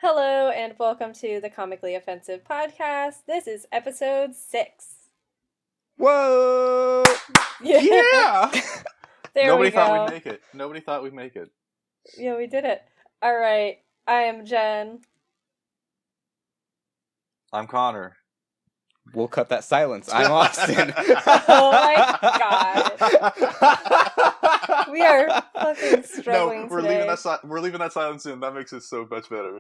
Hello and welcome to the Comically Offensive podcast. This is episode 6. Whoa! Yeah! There Nobody we go. thought we'd make it. Nobody thought we'd make it. Yeah, we did it. Alright, I am Jen. I'm Connor. We'll cut that silence. I'm Austin. Oh my god. We are fucking struggling No, we're today. leaving that silence in. That makes it so much better.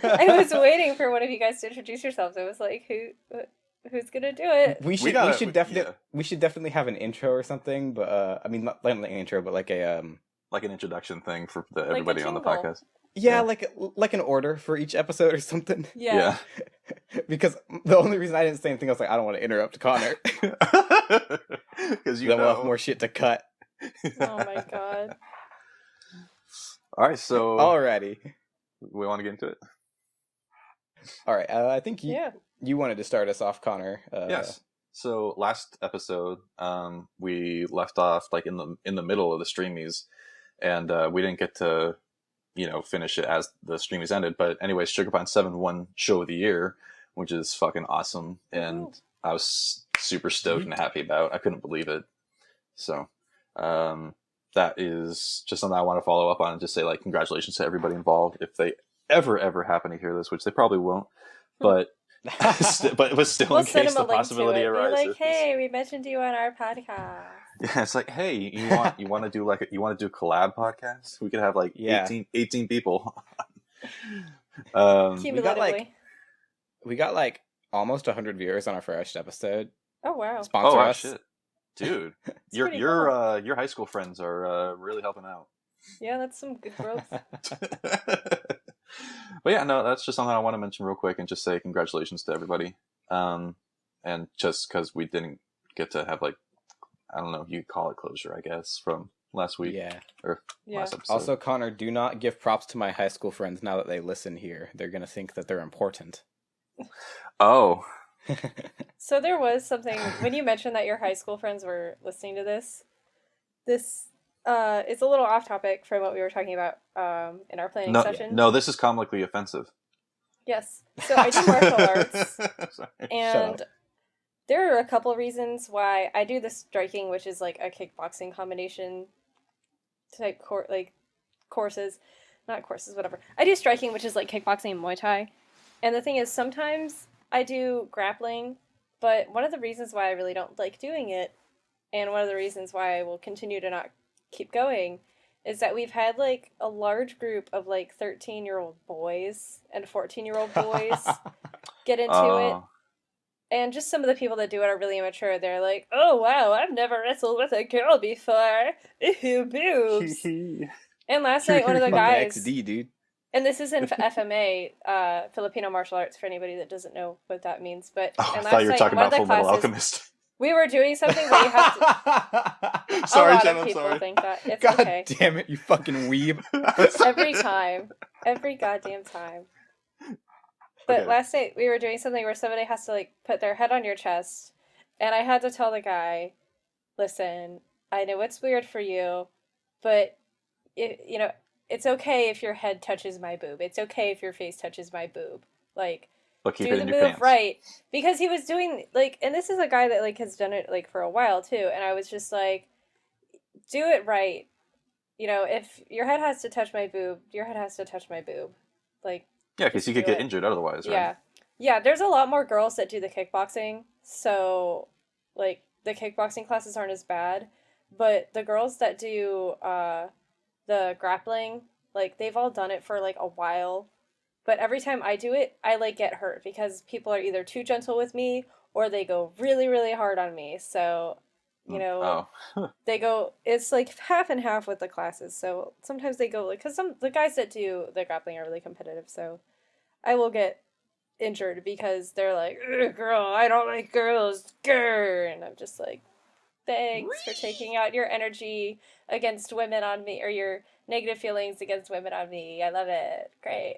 I was waiting for one of you guys to introduce yourselves. I was like, who's gonna do it? We should definitely have an intro or something, but I mean not like an intro, but like a like an introduction thing for everybody on the jingle. podcast. Yeah, like an order for each episode or something. Yeah. Because the only reason I didn't say anything, I was like, I don't want to interrupt Connor. Because we'll have more shit to cut. Oh my god. All right, so alrighty, we want to get into it. All right, I think you wanted to start us off, Connor. Yes. So last episode, we left off like in the middle of the streamies, and we didn't get to finish it as the streamies ended. But anyways, Sugar Pine 7 won Show of the Year, which is fucking awesome, and I was super stoked and happy about. I couldn't believe it. So that is just something I want to follow up on and just say like congratulations to everybody involved. If they ever happen to hear this, which they probably won't, but but it was still in case the possibility arises. Be like, hey, we mentioned you on our podcast. Yeah, it's like, hey, you want to do a collab podcast? We could have like 18 people. Cumulatively. We got like almost 100 viewers on our first episode. Oh wow! Sponsor us, shit, dude. Your high school friends are really helping out. Yeah, that's some good growth. But yeah, no, that's just something I want to mention real quick and just say congratulations to everybody. And just because we didn't get to have like, I don't know, you could call it closure, I guess, from last week. Last episode. Also, Connor, do not give props to my high school friends now that they listen here. They're going to think that they're important. Oh. So there was something, when you mentioned that your high school friends were listening to this it's a little off topic from what we were talking about in our planning session. No, this is comically offensive. Yes. So I do martial arts. Sorry. And there are a couple reasons why I do the striking, which is like a kickboxing combination type courses. Not courses, whatever. I do striking, which is like kickboxing and Muay Thai. And the thing is, sometimes I do grappling, but one of the reasons why I really don't like doing it, and one of the reasons why I will continue to not keep going, is that we've had like a large group of like 13-year-old boys and 14-year-old boys get into it. And just some of the people that do it are really immature. They're like, oh wow, I've never wrestled with a girl before. Ew, boobs. And last night one of the guys... XD, dude. And this is in FMA, Filipino martial arts, for anybody that doesn't know what that means. But I thought you were talking about Full Metal Alchemist. We were doing something where you have to... Sorry, Jen, I'm sorry. Think that. It's God okay. Damn it, you fucking weeb. Every time. Every goddamn time. But last night, we were doing something where somebody has to, like, put their head on your chest. And I had to tell the guy, listen, I know it's weird for you, but, it's okay if your head touches my boob. It's okay if your face touches my boob. Like... But keep do it the in your move pants. right, because he was doing like, and this is a guy that like has done it like for a while too, and I was just like, do it right, if your head has to touch my boob, your head has to touch my boob, like because you could get injured otherwise, right? Yeah. There's a lot more girls that do the kickboxing, so like the kickboxing classes aren't as bad, but the girls that do the grappling, like they've all done it for like a while. But every time I do it, I, like, get hurt because people are either too gentle with me or they go really, really hard on me. So, they go, it's, like, half and half with the classes. So sometimes they go, like, because the guys that do the grappling are really competitive. So I will get injured because they're like, girl, I don't like girls, grr. And I'm just like, thanks for taking out your energy against women on me, or your negative feelings against women on me. I love it. Great.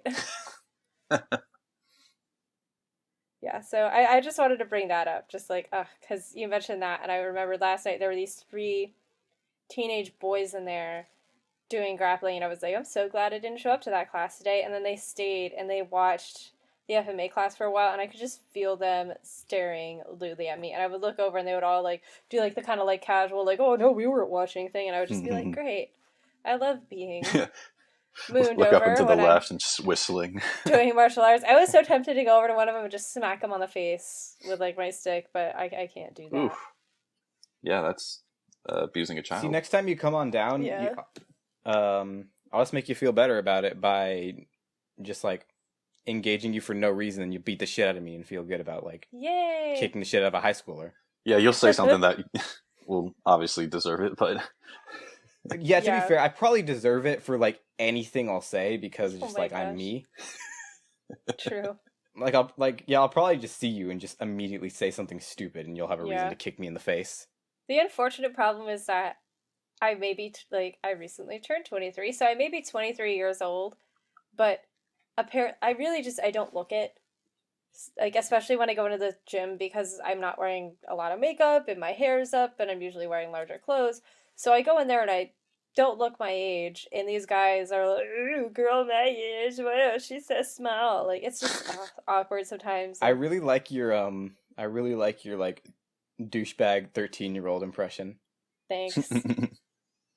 Yeah, so I just wanted to bring that up, just like, because you mentioned that, and I remembered last night there were these 3 teenage boys in there doing grappling, and I was like, I'm so glad I didn't show up to that class today. And then they stayed and they watched the FMA class for a while, and I could just feel them staring lewdly at me. And I would look over, and they would all like do like the kind of like casual like, oh no, we weren't watching thing, and I would just be like, great, I love being mooned Look up over and to the when I'm left and just whistling. doing martial arts. I was so tempted to go over to one of them and just smack him on the face with like my stick, but I can't do that. Oof. Yeah, that's abusing a child. See, next time you come on down, Yeah. I'll just make you feel better about it by just like engaging you for no reason, and you beat the shit out of me and feel good about like Yay! kicking the shit out of a high schooler. Yeah, you'll say something that will obviously deserve it, but Yeah, to Yeah. be fair, I probably deserve it for like anything I'll say because it's Oh just my like I'm gosh. me. True. Like I'll probably just see you and just immediately say something stupid, and you'll have a reason Yeah. to kick me in the face. The unfortunate problem is that I may be I recently turned 23, so I may be 23 years old, but I really just I don't look it. Like, especially when I go into the gym, because I'm not wearing a lot of makeup and my hair's up and I'm usually wearing larger clothes. So I go in there and I don't look my age, and these guys are like, ooh, girl my age, wow, she's so small. Like, it's just awkward sometimes. I really like your like douchebag 13-year-old impression. Thanks.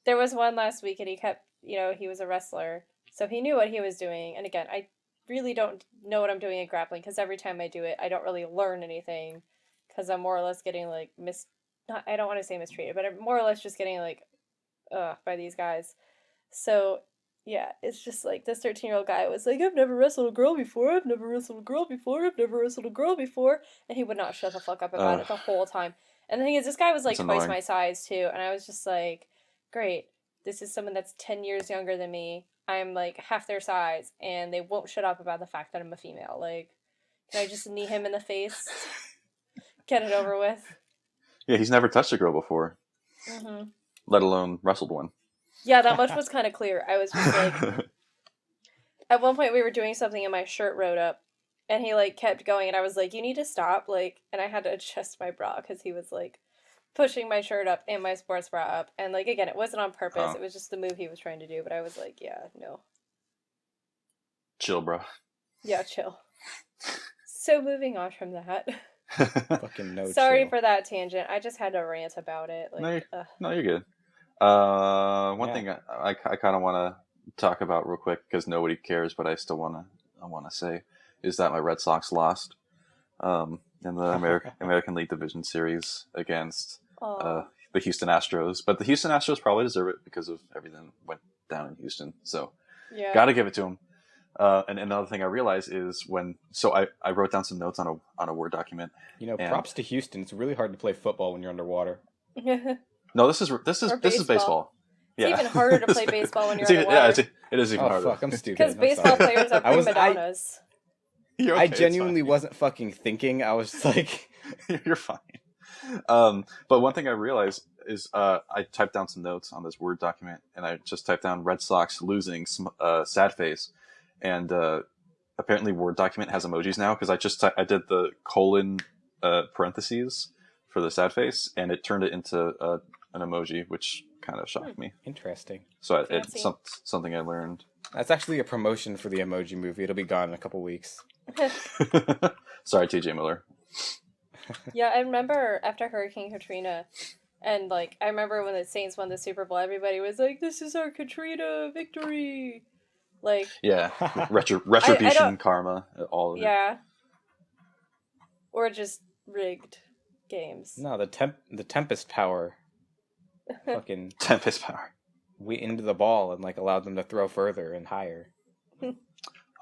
There was one last week, and he kept, he was a wrestler, so he knew what he was doing. And again, I really don't know what I'm doing in grappling, because every time I do it, I don't really learn anything, because I'm more or less getting, like, I don't want to say mistreated, but I'm more or less just getting, like, by these guys. So, yeah, it's just, like, this 13-year-old guy was like, I've never wrestled a girl before, I've never wrestled a girl before, I've never wrestled a girl before, and he would not shut the fuck up about it the whole time. And the thing is, this guy was, like, That's twice annoying. my size, too, and I was just like, great, this is someone that's 10 years younger than me, I'm, like, half their size, and they won't shut up about the fact that I'm a female. Like, can I just knee him in the face? Get it over with? yeah, he's never touched a girl before, Mm-hmm. let alone wrestled one. Yeah, that much was kind of clear. I was just like, at one point we were doing something and my shirt rode up, and he, like, kept going, and I was like, you need to stop, like, and I had to adjust my bra, because he was, like, pushing my shirt up and my sports bra up, and, like, again, it wasn't on purpose, it was just the move he was trying to do, but I was like, yeah, no. Chill, bro. Yeah, chill. So moving on from that. Fucking no. Sorry chill. for that tangent. I just had to rant about it. Like, No, you're good. One Yeah. thing I kind of want to talk about real quick, because nobody cares, but I still want to say is that my Red Sox lost in the American League Division Series against the Houston Astros. But the Houston Astros probably deserve it because of everything that went down in Houston. So yeah. got to give it to them. And another thing I realized is I wrote down some notes on a Word document. Props to Houston. It's really hard to play football when you're underwater. No, this is baseball. It's even harder to play baseball when you're underwater. Yeah, it is even harder. Fuck, I'm stupid. Because baseball players are prima donnas. You're okay, I it's genuinely fine. wasn't fucking thinking. I was just like, You're fine. But one thing I realized is I typed down some notes on this Word document, and I just typed down Red Sox losing, sad face, and apparently Word document has emojis now, because I did the colon parentheses for the sad face, and it turned it into an emoji, which kind of shocked me. interesting. So Fancy. it's something I learned. That's actually a promotion for the Emoji Movie. It'll be gone in a couple weeks. Sorry, TJ Miller. Yeah, I remember after Hurricane Katrina, and, like, I remember when the Saints won the Super Bowl, everybody was like, this is our Katrina victory! Like, Yeah, retribution, don't- karma, all of it. yeah. Or just rigged games. No, the Tempest power. Fucking Tempest power. went into the ball and like allowed them to throw further and higher.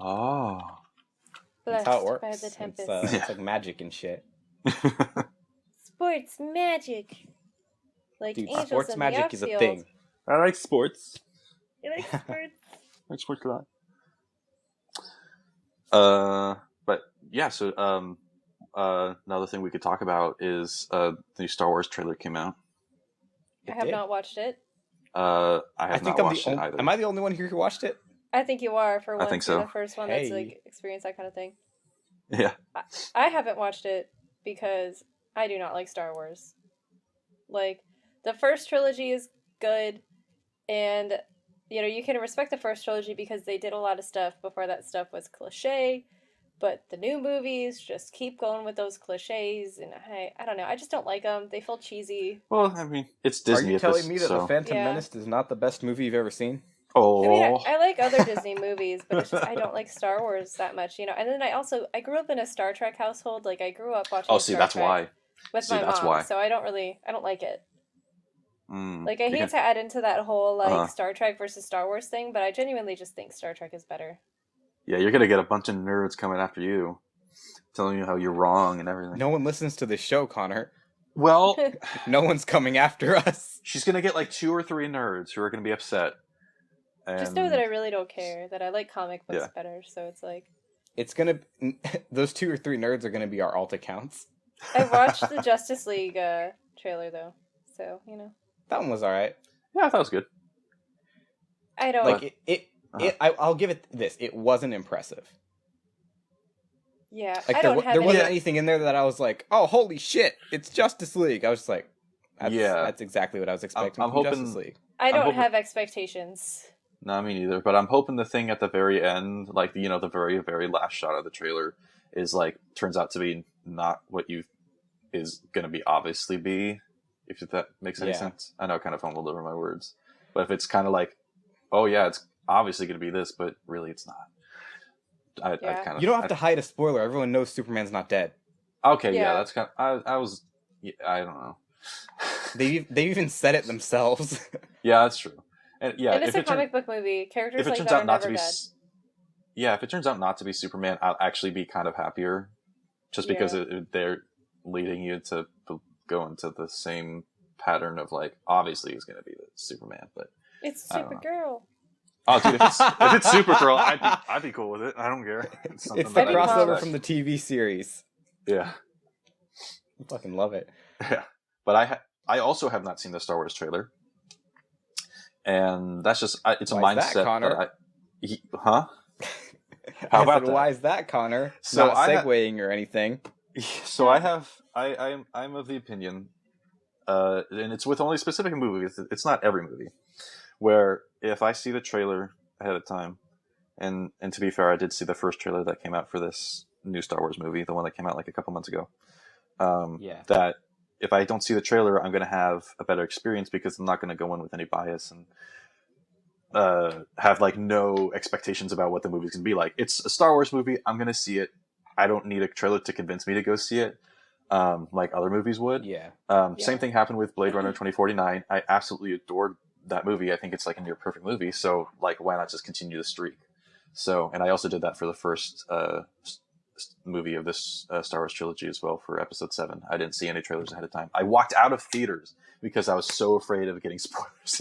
Oh. That's how it Blessed works. by the tempest. It's like magic and shit. Sports magic! Like Dude, angels sports in magic the is a outfield. thing. I like sports. You like sports? I like sports a lot. But yeah, so another thing we could talk about is the new Star Wars trailer came out. I have not watched it. I have think not I'm watched it either. Am I the only one here who watched it? I think you are, for I once. think You're so. the first one Hey. that's, like, experienced that kind of thing. Yeah. I haven't watched it because I do not like Star Wars. Like, the first trilogy is good, and you can respect the first trilogy because they did a lot of stuff before that stuff was cliche, but the new movies just keep going with those cliches, and I don't know. I just don't like them. They feel cheesy. Well, I mean, it's Are Disney you at telling this, me that The so. Phantom Yeah. Menace is not the best movie you've ever seen? I mean, Oh. I like other Disney movies, but it's just I don't like Star Wars that much, And then I grew up in a Star Trek household. Like I grew up watching Oh, see, Star that's Trek why. with See, my that's mom, why. so I don't like it. Like I hate Because, to add into that whole uh-huh. Star Trek versus Star Wars thing, but I genuinely just think Star Trek is better. Yeah, you're gonna get a bunch of nerds coming after you, telling you how you're wrong and everything. No one listens to this show, Connor. Well, No one's coming after us. she's gonna get like 2 or 3 nerds who are gonna be upset. And Just know that I really don't care. That I like comic books Yeah. better. So it's like It's gonna... Those 2 or 3 nerds are gonna be our alt accounts. I watched the Justice League trailer though, so That one was alright. yeah, that was good. I don't Like, Uh-huh. I'll give it this. It wasn't impressive. Yeah, Like, I don't have there wasn't any. anything in there that I was like, oh, holy shit, it's Justice League. I was just like, Yeah. that's exactly what I was expecting I'm from hoping- Justice League. I don't hoping- have expectations. No, me neither. But I'm hoping the thing at the very end, like the very very last shot of the trailer, is like turns out to be not what you is gonna be obviously be. If that makes any Yeah. sense. I know I kind of fumbled over my words, but if it's kind of like, oh yeah, it's obviously gonna be this, but really it's not. I Yeah. kind of You don't have to hide a spoiler. Everyone knows Superman's not dead. Okay, yeah, Yeah. that's kind. I was. Yeah, I don't know. They even said it themselves. Yeah, that's true. And yeah, And it's if a it turns comic book movie. Characters if it like turns that are out not to never be dead. yeah, if it turns out not to be Superman, I'll actually be kind of happier, just because Yeah. they're leading you to go into the same pattern of like obviously he's going to be the Superman, but It's I don't know. Supergirl. oh dude, if it's Supergirl, I'd be cool with it. I don't care. It's something It's the I mean, crossover well- from the TV series. yeah, I fucking love it. yeah. But I also have not seen the Star Wars trailer, and that's just it's a Why is mindset that, Connor? huh? How about that? Why is that, Connor? So Not segueing or anything. So I'm of the opinion, and it's with only specific movies. It's not every movie, where if I see the trailer ahead of time, and to be fair, I did see the first trailer that came out for this new Star Wars movie, the one that came out like a couple months ago. Yeah. That if I don't see the trailer, I'm going to have a better experience because I'm not going to go in with any bias and have like no expectations about what the movie's going to be like. It's a Star Wars movie. I'm going to see it. I don't need a trailer to convince me to go see it, like other movies would. Yeah. Same thing happened with Blade Runner 2049. I absolutely adored that movie. I think it's like a near perfect movie. So like, why not just continue the streak? So, and I also did that for the first movie of this Star Wars trilogy as well for Episode 7. I didn't see any trailers ahead of time. I walked out of theaters because I was so afraid of getting spoilers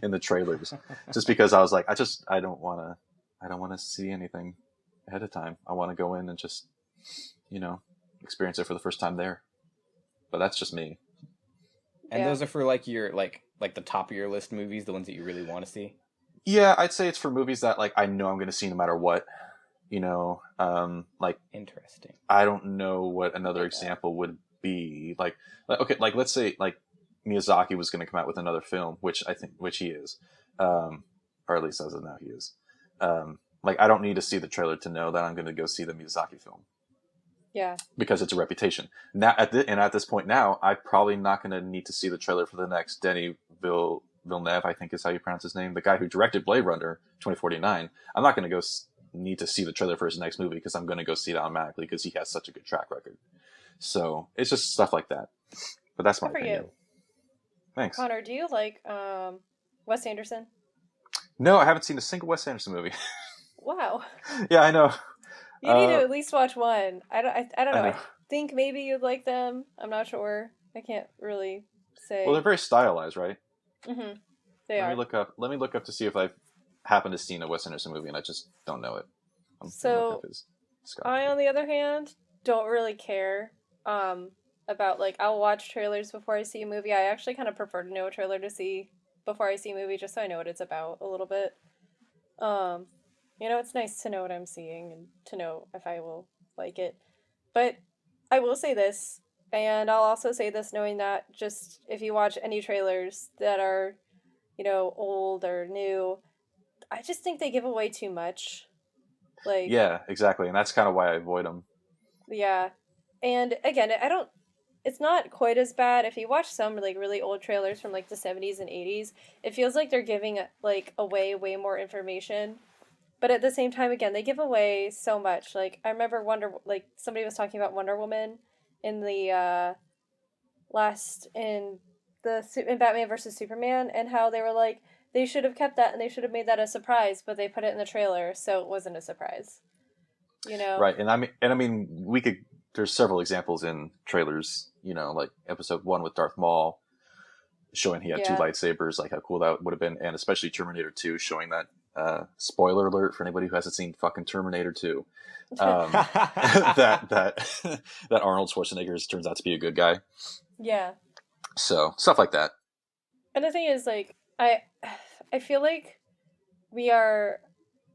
in the trailers, just because I was like, I don't want to see anything ahead of time. I want to go in and just, experience it for the first time there. But that's just me. And Yeah. those are for like your like the top of your list movies, the ones that you really want to see. Yeah, I'd say it's for movies that like I know I'm going to see no matter what. Like Interesting. I don't know what another Yeah. example would be. Like okay, like let's say like Miyazaki was going to come out with another film, which he is, or at least as of now he is. Like I don't need to see the trailer to know that I'm going to go see the Miyazaki film. Yeah. Because it's a reputation. Now at this point now, I'm probably not going to need to see the trailer for the next Denis Villeneuve, I think is how you pronounce his name, the guy who directed Blade Runner 2049. I'm not going to go need to see the trailer for his next movie because I'm going to go see it automatically because he has such a good track record. So it's just stuff like that. But that's my Good for opinion. you. Thanks. Connor, do you like Wes Anderson? No, I haven't seen a single Wes Anderson movie. Wow. Yeah, I know. You need to at least watch one. I don't know. I I know. think maybe you'd like them. I'm not sure. I can't really say. Well, they're very stylized, right? Mm-hmm. They Let are. me look up to see if I've happened to seen a Wes Anderson movie and I just don't know it. I'm So, gonna look up his I, discography. on the other hand, don't really care about like I'll watch trailers before I see a movie. I actually kind of prefer to know a trailer to see before I see a movie, just so I know what it's about a little bit. It's nice to know what I'm seeing and to know if I will like it. But I will say this, and I'll also say this knowing that just if you watch any trailers that are, old or new, I just think they give away too much. Like, Yeah, exactly, and that's kind of why I avoid them. yeah. And again, I don't it's not quite as bad if you watch some like really old trailers from like the 70s and 80s. It feels like they're giving like away way more information. But at the same time again, they give away so much. Like I remember somebody was talking about Wonder Woman in the last in Batman versus Superman and how they were like they should have kept that and they should have made that a surprise, but they put it in the trailer so it wasn't a surprise. You know? Right, and I mean, we could. There's several examples in trailers. You know, like Episode 1 with Darth Maul, showing he had two Yeah. lightsabers, like how cool that would have been, and especially Terminator 2, showing that. Spoiler alert for anybody who hasn't seen fucking Terminator 2. That Arnold Schwarzenegger turns out to be a good guy. Yeah. So stuff like that. And the thing is, like, I feel like we are,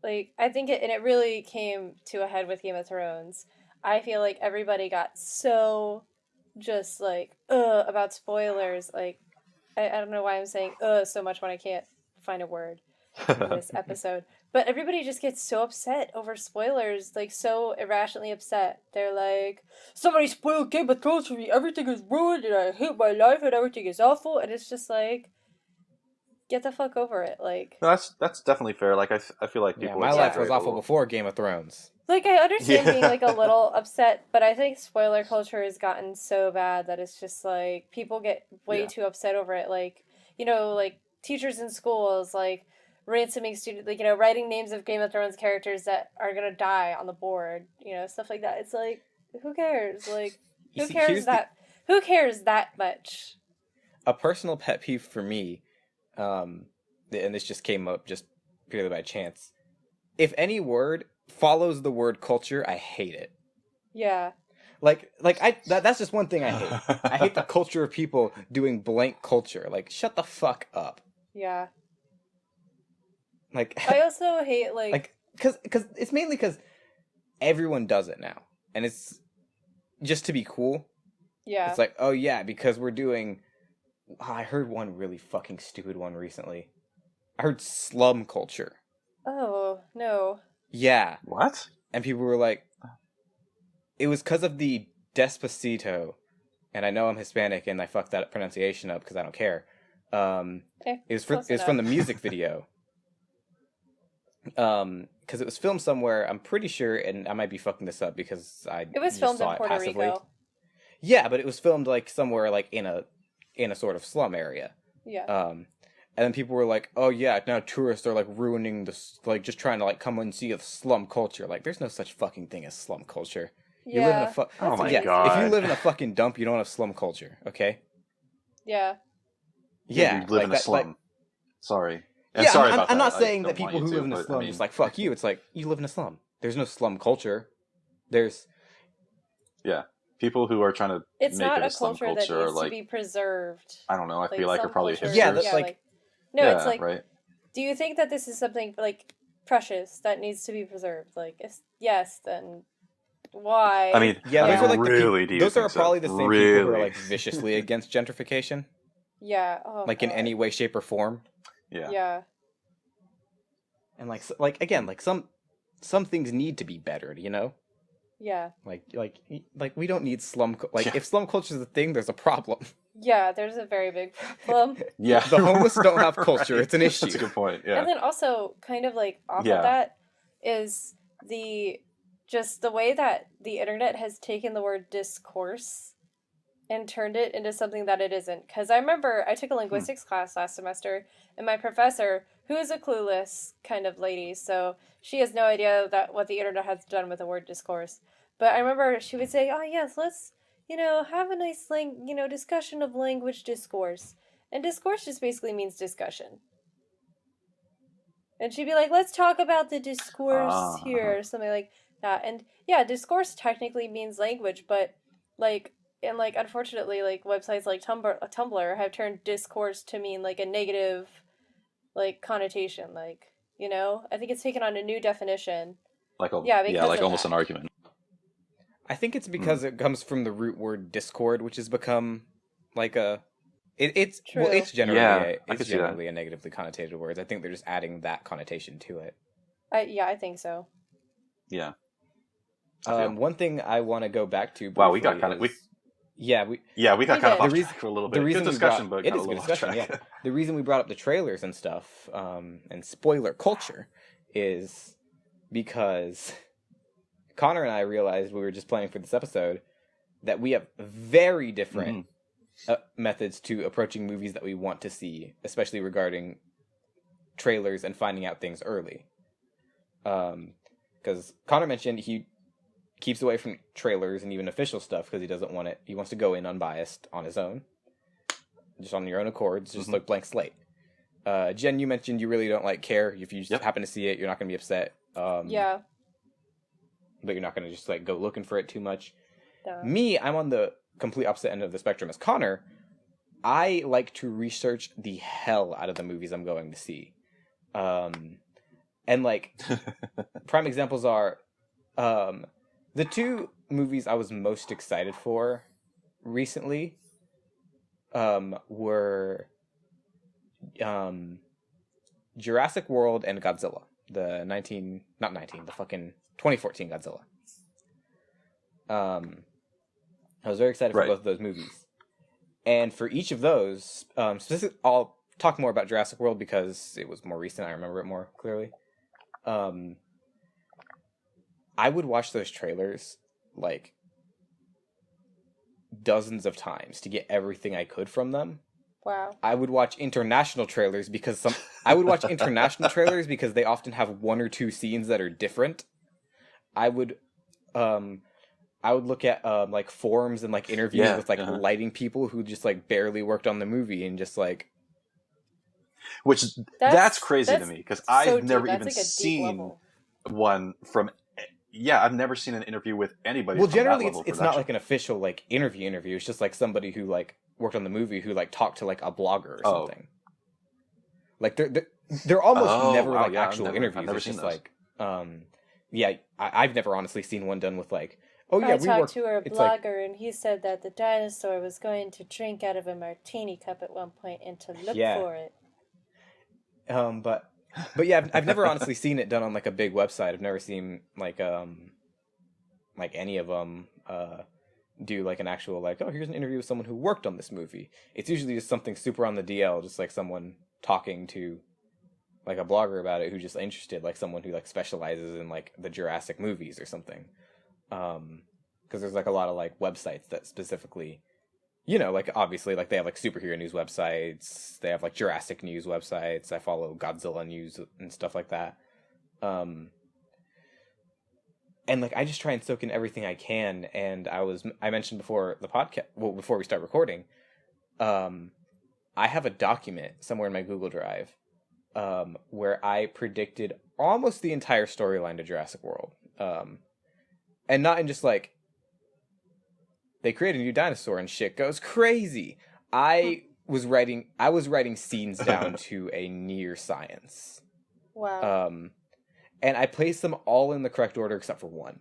like, I think and it really came to a head with Game of Thrones. I feel like everybody got so just, like, about spoilers. Like, I don't know why I'm saying so much when I can't find a word in this episode. But everybody just gets so upset over spoilers, like, so irrationally upset. They're like, somebody spoiled Game of Thrones for me, everything is ruined, and I hate my life, and everything is awful, and it's just like, get the fuck over it, like. No, that's definitely fair. Like I feel like Yeah, people. my life was exaggerate a awful little. before Game of Thrones. Like, I understand Yeah. being, like, a little upset, but I think spoiler culture has gotten so bad that it's just, like, people get way Yeah. too upset over it. Like, you know, like, teachers in schools, like, ransoming students, like, you know, writing names of Game of Thrones characters that are gonna die on the board, you know, stuff like that. It's like, who cares? Like, You who see, cares who cares that much? A personal pet peeve for me, and this just came up just purely by chance. If any word follows the word culture, I hate it. Yeah. That's just one thing I hate. I hate the culture of people doing blank culture. Like, shut the fuck up. Yeah. Like, I also hate, like, cause it's mainly because everyone does it now, and it's just to be cool. yeah. It's like, oh yeah, because we're doing. I heard one really fucking stupid one recently. I heard slum culture. Oh, no. Yeah, What? and people were like, it was because of the Despacito, and I know I'm Hispanic and I fucked that pronunciation up because I don't care. It was from the music video. Because it was filmed somewhere, I'm pretty sure, and I might be fucking this up because It was just filmed saw in it Puerto passively. Rico. Yeah, but it was filmed like somewhere like in a sort of slum area. Yeah. And then people were like, "Oh yeah, now tourists are like ruining this, like just trying to like come and see a slum culture." Like, there's no such fucking thing as slum culture. You live in a Oh my yeah. God. If you live in a fucking dump, you don't have slum culture. Okay. Yeah. Yeah, you live in a slum. Like, Sorry. And yeah, sorry I'm, about I'm that. not I saying don't that people want who you live in to, a but, slum I mean, just like fuck you. It's like you live in a slum. There's no slum culture. There's yeah, people who are trying to It's make not it a a slum culture that culture needs are like, to be preserved. I don't know. I feel like are some probably cultures- hipsters. Yeah, that's like- no, yeah, it's like, right. do you think that this is something like precious that needs to be preserved? Like, yes, then why? I mean, yeah. Yeah. Those are like really, do you those are think so? probably the same people who are Really? like viciously against gentrification, yeah, oh, like in God. any way, shape, or form. Yeah. Yeah, And like again, like some things need to be bettered, you know. yeah, Like we don't need slum. Yeah. If slum culture is a thing, there's a problem. yeah. There's a very big problem. Yeah. The homeless don't have culture. Right. It's an issue. That's a good point. Yeah. And then also, kind of like off Yeah. of that, is just the way that the internet has taken the word discourse and turned it into something that it isn't. Because I remember I took a linguistics class last semester, and my professor, who is a clueless kind of lady, so she has no idea that what the internet has done with the word discourse. But I remember she would say, "Oh yes, let's have a nice discussion of language discourse." And discourse just basically means discussion. And she'd be like, "Let's talk about the discourse here," or something like that. And yeah, discourse technically means language, but unfortunately, like websites like Tumblr have turned discourse to mean like a negative like connotation. Like, I think it's taken on a new definition. Like because like of almost that. an argument. I think it's because it comes from the root word discord, which has become like a It's True. well, it's generally Yeah, I it's could see that. generally a negatively connotated word. I think they're just adding that connotation to it. I think so. Yeah. I feel. One thing I want to go back to briefly Wow, we got kind of we we We got kind of did. off The track for a little the bit. reason Good we brought discussion, but it kind is of a good little off discussion. track. Yeah, the reason we brought up the trailers and stuff, and spoiler culture, is because Connor and I realized we were just planning for this episode that we have very different methods to approaching movies that we want to see, especially regarding trailers and finding out things early. Because Connor mentioned he keeps away from trailers and even official stuff because he doesn't want it. He wants to go in unbiased on his own, just on your own accord. It's just like blank slate. Jen, you mentioned you really don't care if you just happen to see it. You're not going to be upset. Yeah. But you're not going to just go looking for it too much. Duh. Me, I'm on the complete opposite end of the spectrum as Connor. I like to research the hell out of the movies I'm going to see. And prime examples are the two movies I was most excited for recently were Jurassic World and Godzilla. The 2014 Godzilla. I was very excited for both of those movies. And for each of those, I'll talk more about Jurassic World because it was more recent. I remember it more clearly. I would watch those trailers dozens of times to get everything I could from them. Wow. I would watch international trailers because they often have one or two scenes that are different. I would look at forums and interviews with lighting people who just barely worked on the movie and just which that's crazy to me because I've never even seen one from. Yeah, I've never seen an interview with anybody. Well, generally, it's not an official interview. It's just somebody who worked on the movie who talked to a blogger or something. They're almost never actual interviews. I've never it's seen just those. I've never honestly seen one done with I talked to a blogger and he said that the dinosaur was going to drink out of a martini cup at one point and to look for it. But yeah, I've never honestly seen it done on a big website. I've never seen any of them do an actual here's an interview with someone who worked on this movie. It's usually just something super on the DL, just someone talking to a blogger about it who's just interested, someone who specializes in the Jurassic movies or something. Because there's a lot of websites that specifically, obviously they have superhero news websites, they have Jurassic news websites. I follow Godzilla news and stuff like that. And I just try and soak in everything I can. And I mentioned before the podcast, before we start recording, I have a document somewhere in my Google Drive where I predicted almost the entire storyline to Jurassic World. And not in just they create a new dinosaur and shit goes crazy. I was writing scenes down to a near science. Wow. And I placed them all in the correct order except for one.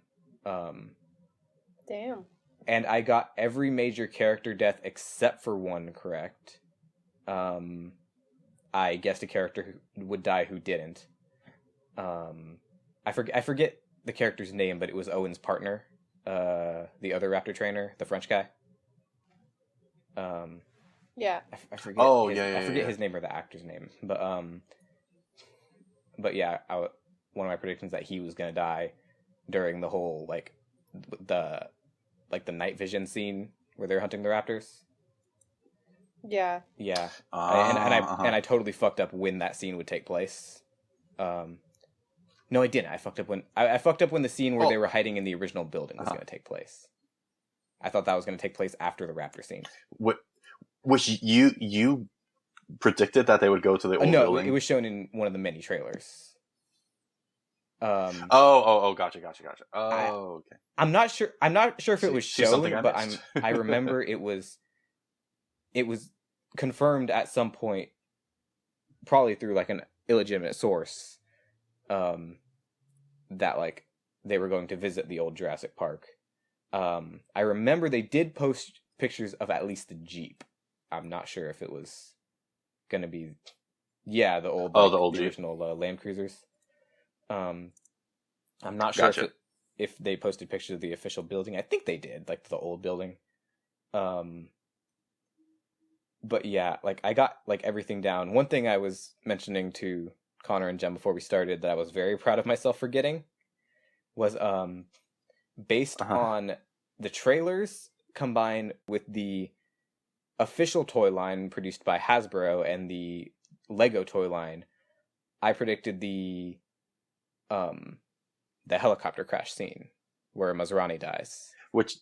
Damn. And I got every major character death except for one correct. I guessed a character who would die who didn't. I forget the character's name, but it was Owen's partner, the other raptor trainer, the French guy. Yeah. I forget. I forget his name or the actor's name, but yeah, one of my predictions that he was gonna die during the whole the night vision scene where they're hunting the raptors. Yeah. Yeah. And I totally fucked up when that scene would take place. No, I didn't. I fucked up when the scene where they were hiding in the original building was going to take place. I thought that was going to take place after the raptor scene. Which you predicted that they would go to the old building? No, it was shown in one of the mini trailers. Gotcha. Oh, okay. I'm not sure if it was shown, but I remember it was confirmed at some point, probably through an illegitimate source, that they were going to visit the old Jurassic Park. I remember they did post pictures of at least the Jeep. I'm not sure if it was gonna be, yeah, the old, the old the Jeep. original Land Cruisers. I'm not sure Gotcha. if they posted pictures of the official building. I think they did, like the old building. But yeah, like I got like everything down. One thing I was mentioning to Connor and Jem before we started that I was very proud of myself for getting was based on the trailers combined with the official toy line produced by Hasbro and the Lego toy line. I predicted the helicopter crash scene where Masrani dies. Which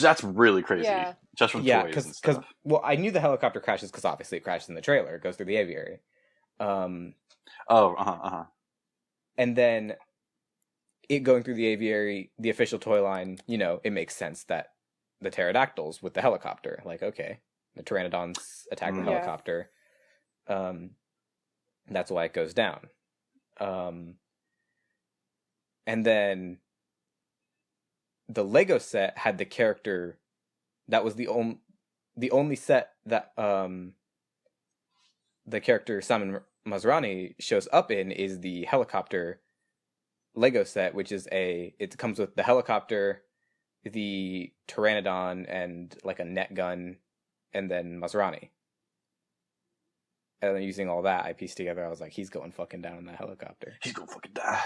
that's really crazy. Yeah. Just from toys and stuff. Well, I knew the helicopter crashes because obviously it crashes in the trailer. It goes through the aviary. And then it going through the aviary, the official toy line, you know, it makes sense that the pterodactyls with the helicopter, like, okay, the pteranodons attack the helicopter. That's why it goes down. And then the Lego set had the character that was the only set that the character Saman Masrani shows up in is the helicopter Lego set, which is it comes with the helicopter, the pteranodon, and like a net gun, and then Masrani. And then using all that, I pieced together, I was like, he's going fucking down in that helicopter. He's gonna fucking die.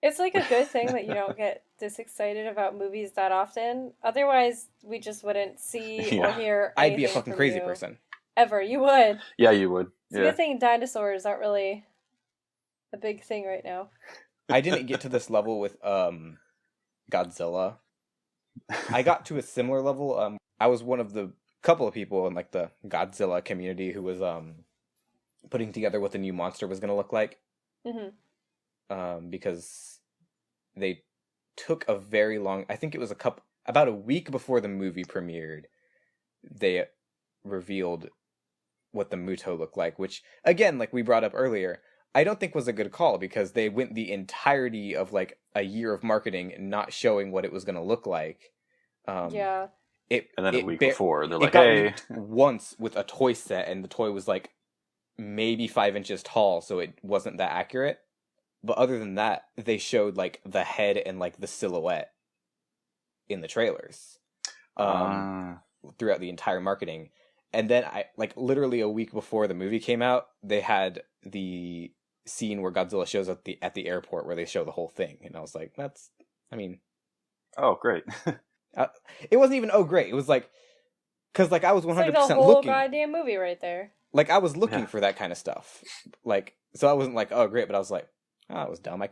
It's like a good thing that you don't get this excited about movies that often. Otherwise, we just wouldn't see or hear anything. I'd be a fucking crazy person. Ever. You would. Yeah, you would. It's a good thing dinosaurs aren't really a big thing right now. I didn't get to this level with Godzilla. I got to a similar level. I was one of the couple of people in like the Godzilla community who was putting together what the new monster was going to look like. Because they took a very long, I think it was about a week before the movie premiered, they revealed what the Muto looked like, which, again, like we brought up earlier, I don't think was a good call because they went the entirety of like a year of marketing not showing what it was going to look like. And then a week before, they're like, hey. Once with a toy set, and the toy was like maybe 5 inches tall, so it wasn't that accurate. But other than that, they showed like the head and like the silhouette in the trailers throughout the entire marketing. And then I like literally a week before the movie came out, they had the scene where Godzilla shows up at the airport where they show the whole thing, and I was like, oh great. It wasn't even great. It was like, because like I was 100% looking. It's like the whole goddamn movie right there. Like I was looking for that kind of stuff. Like, so I wasn't like, oh great, but I was like, oh, it was dumb.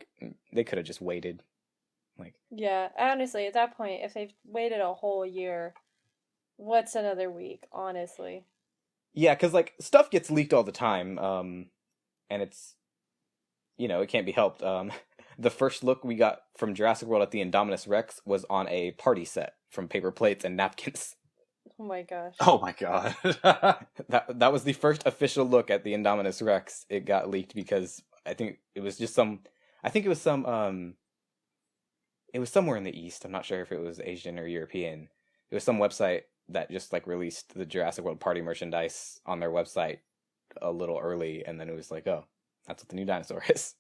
They could have just waited. Like, yeah, honestly, at that point, if they've waited a whole year, what's another week? Honestly. Yeah, because like stuff gets leaked all the time, and it's, you know, it can't be helped. The first look we got from Jurassic World at the Indominus Rex was on a party set from paper plates and napkins. Oh my gosh. Oh my god. that was the first official look at the Indominus Rex. It got leaked because I think it was just it was somewhere in the East. I'm not sure if it was Asian or European. It was some website that just like released the Jurassic World party merchandise on their website a little early, and then it was like, oh, that's what the new dinosaur is.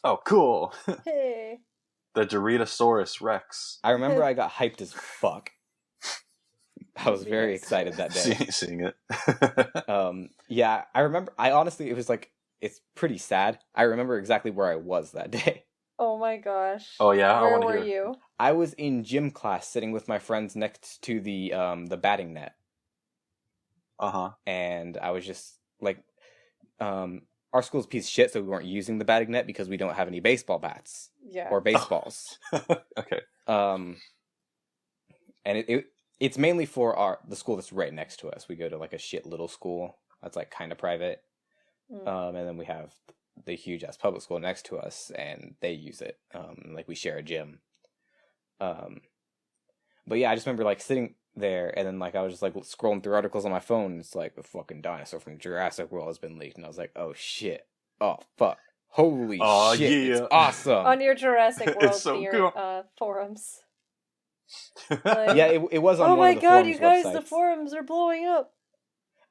Oh, cool. Hey. The Doritosaurus Rex. I remember I got hyped as fuck. I was very excited that day. Seeing it. Yeah, I remember. I honestly, it was like, it's pretty sad. I remember exactly where I was that day. Oh my gosh. Oh yeah? Where were you? I was in gym class sitting with my friends next to the batting net. And I was just like, our school's a piece of shit, so we weren't using the batting net because we don't have any baseball bats. Yeah. Or baseballs. Okay. And it's mainly for the school that's right next to us. We go to like a shit little school that's like kind of private. And then we have the huge ass public school next to us, and they use it. Like we share a gym. But yeah, I just remember like sitting there, and then like I was just like scrolling through articles on my phone. And it's like the fucking dinosaur from Jurassic World has been leaked, and I was like, oh shit, oh fuck, holy shit, yeah. it's awesome On your Jurassic World It's so cool. forums. Like, Yeah, it was on oh one my of the god, forums you guys, websites. the forums are blowing up.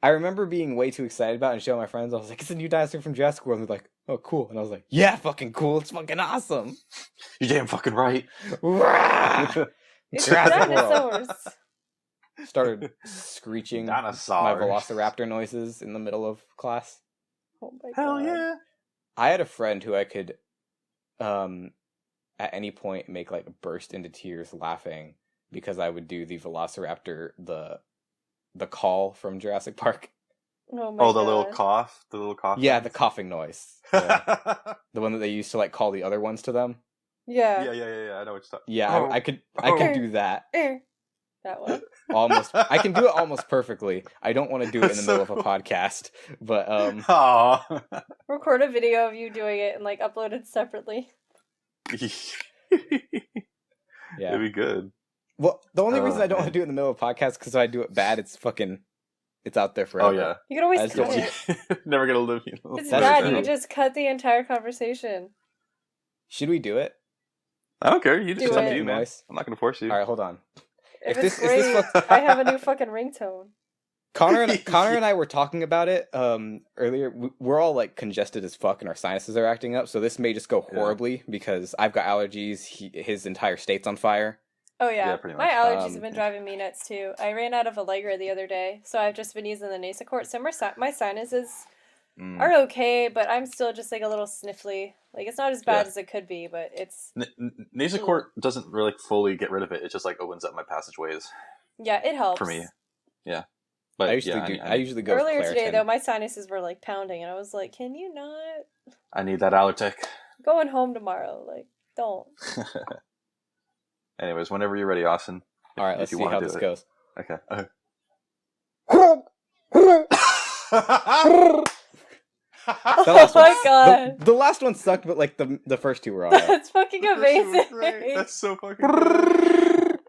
I remember being way too excited about it and showing my friends. I was like, it's a new dinosaur from Jurassic World. And they're like, oh, cool. And I was like, yeah, fucking cool. It's fucking awesome. You're damn fucking right. It's Jurassic World. dinosaurs. Started screeching Dinosaurs. my Velociraptor noises in the middle of class. Oh my Hell god. yeah. I had a friend who I could, at any point, make like burst into tears laughing because I would do the Velociraptor, the call from Jurassic Park. Oh my god. The little cough? The little cough? Yeah, noise? the coughing noise. The one that they used to like call the other ones to them. Yeah. Yeah. I know what you're talking. Yeah, Oh. I could do that. That one. Almost. I can do it almost perfectly. I don't want to do it in the middle of a podcast, but Aww. Record a video of you doing it and like upload it separately. yeah. It'd be good. Well, the only reason I don't want man. to do it in the middle of a podcast because if I do it bad, it's out there forever. Oh yeah. You can always That's cut just- it. Never gonna live. It's That's bad. true. You can just cut the entire conversation. Should we do it? I don't care. You Do just it. up to you, man. Noise. I'm not gonna force you. All right, hold on. If If it's this- if this great, I have a new fucking ringtone. Connor and I were talking about it earlier. We're all like congested as fuck, and our sinuses are acting up. So this may just go horribly because I've got allergies. His entire state's on fire. Oh yeah, Yeah, pretty my much. allergies have been driving me nuts too. I ran out of Allegra the other day, so I've just been using the Nasacort. So my sinuses are okay, but I'm still just like a little sniffly. Like it's not as bad as it could be, but it's Nasacort doesn't really fully get rid of it. It just like opens up my passageways yeah, it helps for me. Yeah, but I usually go Earlier with today Claritin. though, my sinuses were like pounding, and I was like, "Can you not?" I need that Allertech. Going home tomorrow, like don't. Anyways, whenever you're ready, Austin. All right, let's see how this goes. Okay. The last Oh my one- god. The last one sucked, but like the first two were alright. That's fucking amazing. That's so fucking good.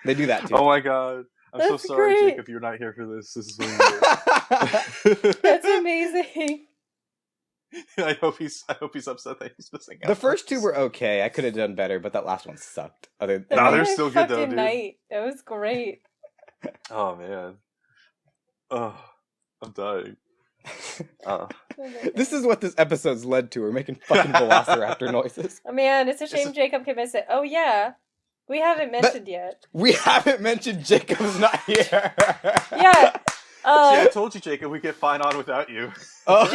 They do that too. Oh my god. I'm so That's sorry, great. Jacob, you're not here for this. This is really weird. That's amazing. I hope he's upset that he's missing out. The first two were okay. I could have done better, but that last one sucked. Nah, That they're made my still good though, fucking dude. Night. It was great. Oh man. Oh, I'm dying. Oh. This is what this episode's led to. We're making fucking Velociraptor noises. Oh man, it's a shame Jacob can miss it. Oh yeah. We haven't mentioned yet. We haven't mentioned Jacob's not here. Yeah. See, I told you, Jacob, we get fine on without you. Oh.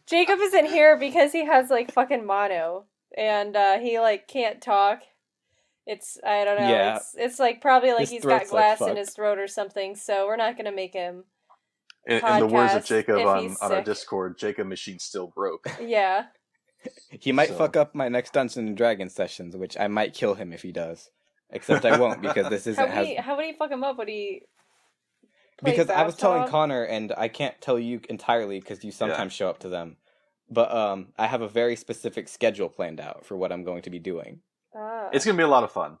Jacob isn't here because he has like fucking mono and he like can't talk. It's I don't know. Yeah. It's like probably like His he's got throat's, like, glass in fucked. his throat or something. So we're not gonna make him. In the words of Podcast Jacob if on he's our sick. Discord, Jacob machine still broke. Yeah. He might So- fuck up my next Dungeons and Dragons sessions, which I might kill him if he does. Except I won't because this isn't How would he fuck him up? Would he? play because I was telling bathtub? Connor, and I can't tell you entirely because you sometimes show up to them. But I have a very specific schedule planned out for what I'm going to be doing. Ah. It's gonna be a lot of fun,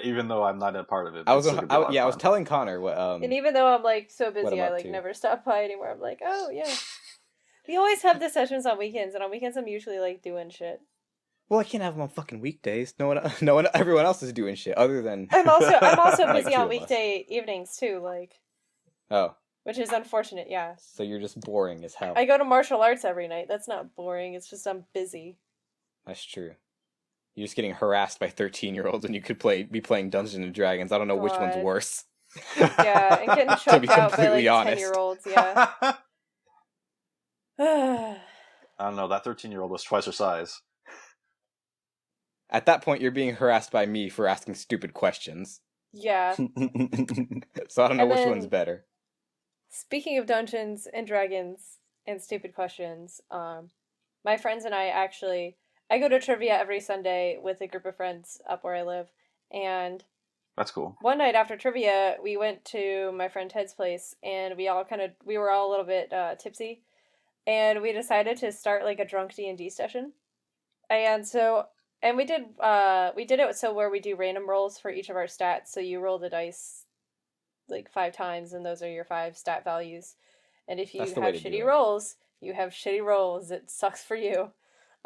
even though I'm not a part of it. I was it's still gonna be a lot of I was fun. telling Connor what And even though I'm like so I'm busy, I up like to. never stop by anymore. I'm like, oh yeah. We always have the sessions on weekends, and on weekends I'm usually like doing shit. well, I can't have them on fucking weekdays. No one, everyone else is doing shit other than. I'm also Like busy two on of us. weekday evenings too, like, Oh, which is unfortunate. Yeah, so you're just boring as hell. I go to martial arts every night. That's not boring. It's just I'm busy. That's true. You're just getting harassed by 13-year-olds, and you could be playing Dungeons and Dragons. I don't know which one's God. worse. Yeah, and getting To be choked out by completely like honest. 10-year-olds. Yeah. I don't know. That 13-year-old was twice her size. At that point, you're being harassed by me for asking stupid questions. Yeah. So I don't know And which then- one's better. Speaking of Dungeons and Dragons and stupid questions, my friends and I go to trivia every Sunday with a group of friends up where I live, and That's cool. one night after trivia, we went to my friend Ted's place, and we were all a little bit tipsy, and we decided to start like a drunk D&D session, and we did it so where we do random rolls for each of our stats. So you roll the dice like 5 times, and those are your 5 stat values. And if you That's the have way to do shitty it. rolls, you have shitty rolls. It sucks for you.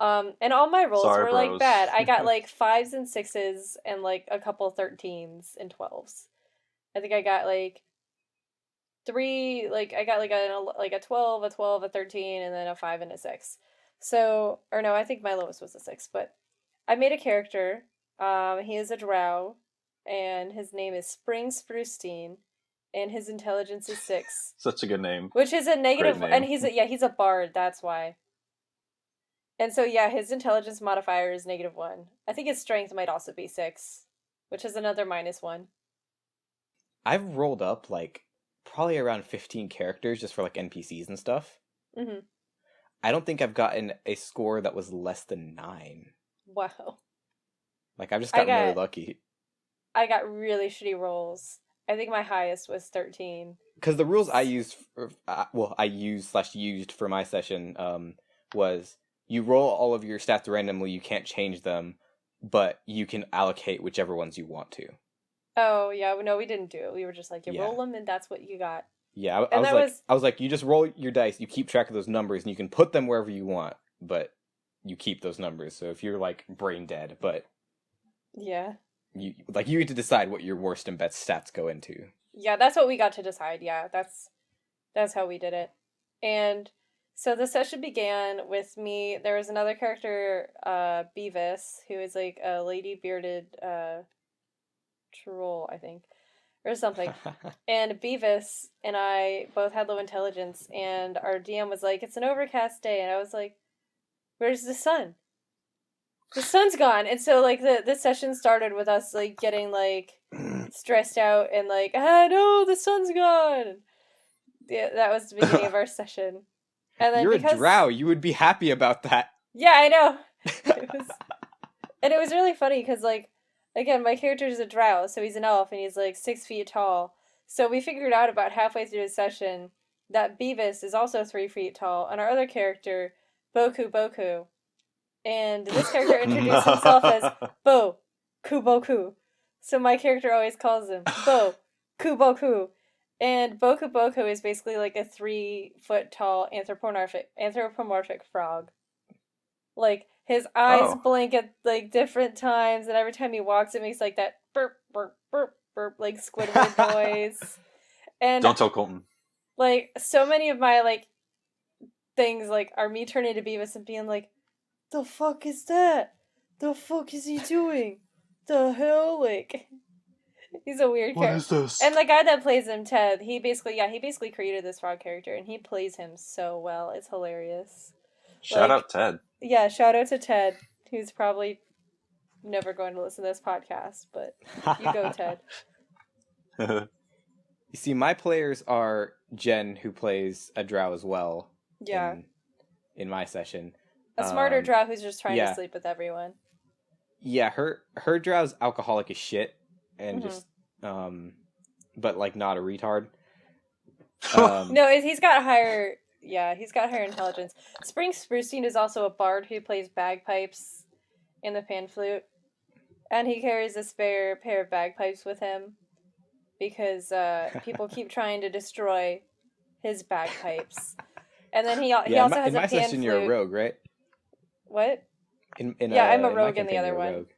And all my rolls Sorry, were like bros. bad. I got like 5s and 6s and like a couple 13s and 12s. I think I got like three, like I got like a 12, a 12, a 13, and then a 5 and a 6. So, or no, I think my lowest was a 6, but I made a character. He is a drow, and his name is Spring Sprucestein, and his intelligence is 6. Such a good name. Which is a negative, Great name. and he's a bard, that's why. And so, yeah, his intelligence modifier is -1. I think his strength might also be 6, which is another -1. I've rolled up, like, probably around 15 characters just for, like, NPCs and stuff. Mm-hmm. I don't think I've gotten a score that was less than 9. Wow. Like, I've just gotten really lucky. I got really shitty rolls. I think my highest was 13. Because the rules I used, used for my session, was you roll all of your stats randomly, you can't change them, but you can allocate whichever ones you want to. Oh, yeah, no, we didn't do it. We were just like, you roll them and that's what you got. Yeah, I was like, you just roll your dice, you keep track of those numbers, and you can put them wherever you want, but you keep those numbers. So if you're, like, brain dead, but... Yeah. You get to decide what your worst and best stats go into. Yeah, that's what we got to decide. Yeah, that's how we did it. And so the session began with me. There was another character, Beavis, who is like a lady bearded troll, I think, or something. And Beavis and I both had low intelligence, and our DM was like, "It's an overcast day," and I was like, "Where's the sun? The sun's gone." And so like this session started with us like getting like stressed out and like, no, the sun's gone. Yeah, that was the beginning of our session. And then you're a drow, you would be happy about that. Yeah, I know. And it was really funny because like, again, my character is a drow, so he's an elf and he's like 6 feet tall. So we figured out about halfway through the session that Beavis is also 3 feet tall, and our other character, Boku, and this character introduced himself as Boku. So my character always calls him Boku. And Boku is basically like a 3 foot tall anthropomorphic frog. Like his eyes blink at like different times, and every time he walks, it makes like that burp burp burp burp like Squidward noise. And don't tell Colton. Like so many of my like things like are me turning to Beavis and being like, "The fuck is that? The fuck is he doing? The hell?" Like, he's a weird character. What is this? And the guy that plays him, Ted, he basically created this frog character, and he plays him so well. It's hilarious. Shout out Ted. Yeah, shout out to Ted, who's probably never going to listen to this podcast, but you go, Ted. You see, my players are Jen, who plays a drow as well. Yeah. In my session. A smarter drow who's just trying to sleep with everyone. Yeah, her drow's alcoholic as shit, and just, but like not a retard. No, he's got higher intelligence. Spring Sprucestein is also a bard who plays bagpipes in the pan flute, and he carries a spare pair of bagpipes with him because people keep trying to destroy his bagpipes. And then he also has a pan flute. In my session, you're a rogue, right? What? I'm a rogue in the other one. Rogue.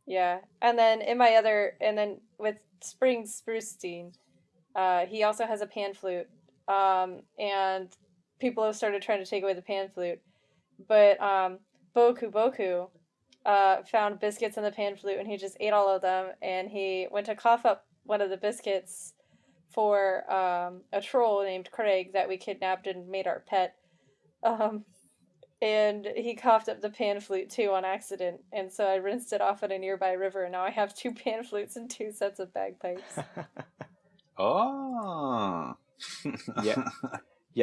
Yeah, and then with Spring Sprucestein, he also has a pan flute. And people have started trying to take away the pan flute, but Boku found biscuits in the pan flute, and he just ate all of them. And he went to cough up one of the biscuits for a troll named Craig that we kidnapped and made our pet. And he coughed up the pan flute too on accident, and so I rinsed it off at a nearby river, and now I have 2 pan flutes and 2 sets of bagpipes. Oh. Yeah.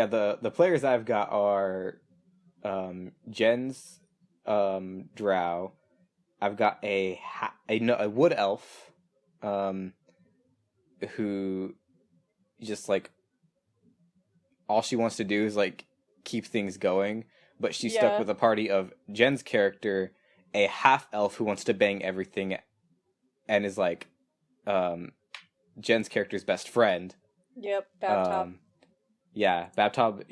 The players I've got are Jen's drow. I've got a wood elf who just like all she wants to do is like keep things going. But she's stuck with a party of Jen's character, a half-elf who wants to bang everything, and is like Jen's character's best friend. Yep, Babtob. Babtob.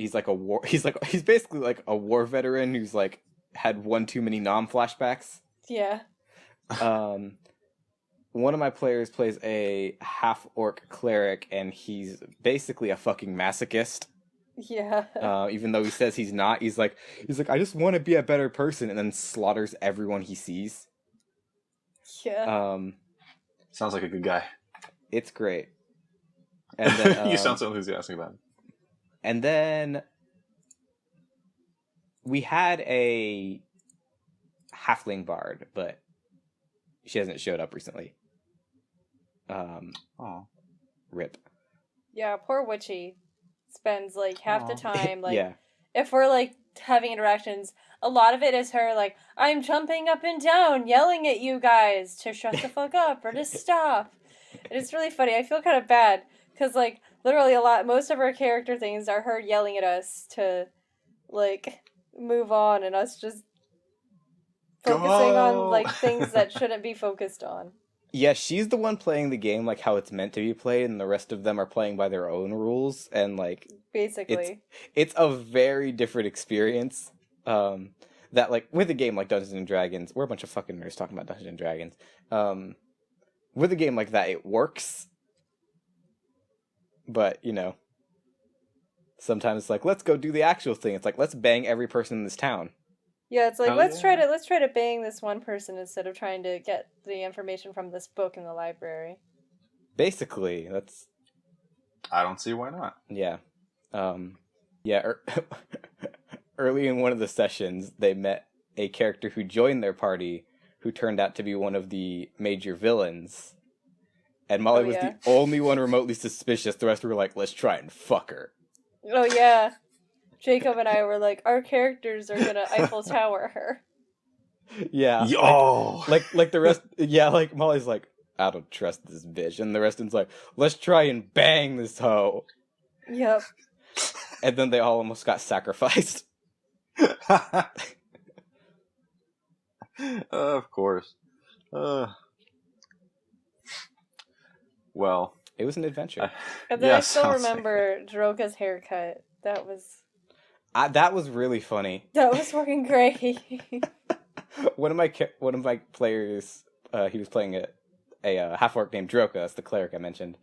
He's basically like a war veteran who's like had one too many flashbacks. Yeah. One of my players plays a half-orc cleric, and he's basically a fucking masochist. Yeah. Even though he says he's not, he's like, I just want to be a better person, and then slaughters everyone he sees. Yeah. Sounds like a good guy. It's great. And then, you sound so enthusiastic about it. And then we had a halfling bard, but she hasn't showed up recently. Rip. Yeah, poor Witchy spends like half the time like yeah. If we're like having interactions, a lot of it is her like, I'm jumping up and down, yelling at you guys to shut the fuck up or to stop. And it's really funny. I feel kind of bad because like literally most of her character things are her yelling at us to like move on and us just focusing on like things that shouldn't be focused on. Yeah, she's the one playing the game like how it's meant to be played, and the rest of them are playing by their own rules, and like basically it's a very different experience. That like with a game like Dungeons and Dragons, we're a bunch of fucking nerds talking about Dungeons and Dragons. With a game like that, it works, but you know, sometimes it's like let's go do the actual thing. It's like let's bang every person in this town. Yeah, it's like let's try to bang this one person instead of trying to get the information from this book in the library. Basically, that's. I don't see why not. Yeah, early in one of the sessions, they met a character who joined their party, who turned out to be one of the major villains, and Molly was the only one remotely suspicious. The rest were like, "Let's try and fuck her." Oh yeah. Jacob and I were like, our characters are gonna Eiffel Tower her. Yeah. Yo! Like the rest, yeah, like Molly's like, I don't trust this bitch. And the rest of them's like, let's try and bang this hoe. Yep. And then they all almost got sacrificed. Of course. Well. It was an adventure. And then I still remember Droga's haircut. That was really funny. That was fucking great. One of my players, he was playing a half orc named Droka. That's the cleric I mentioned.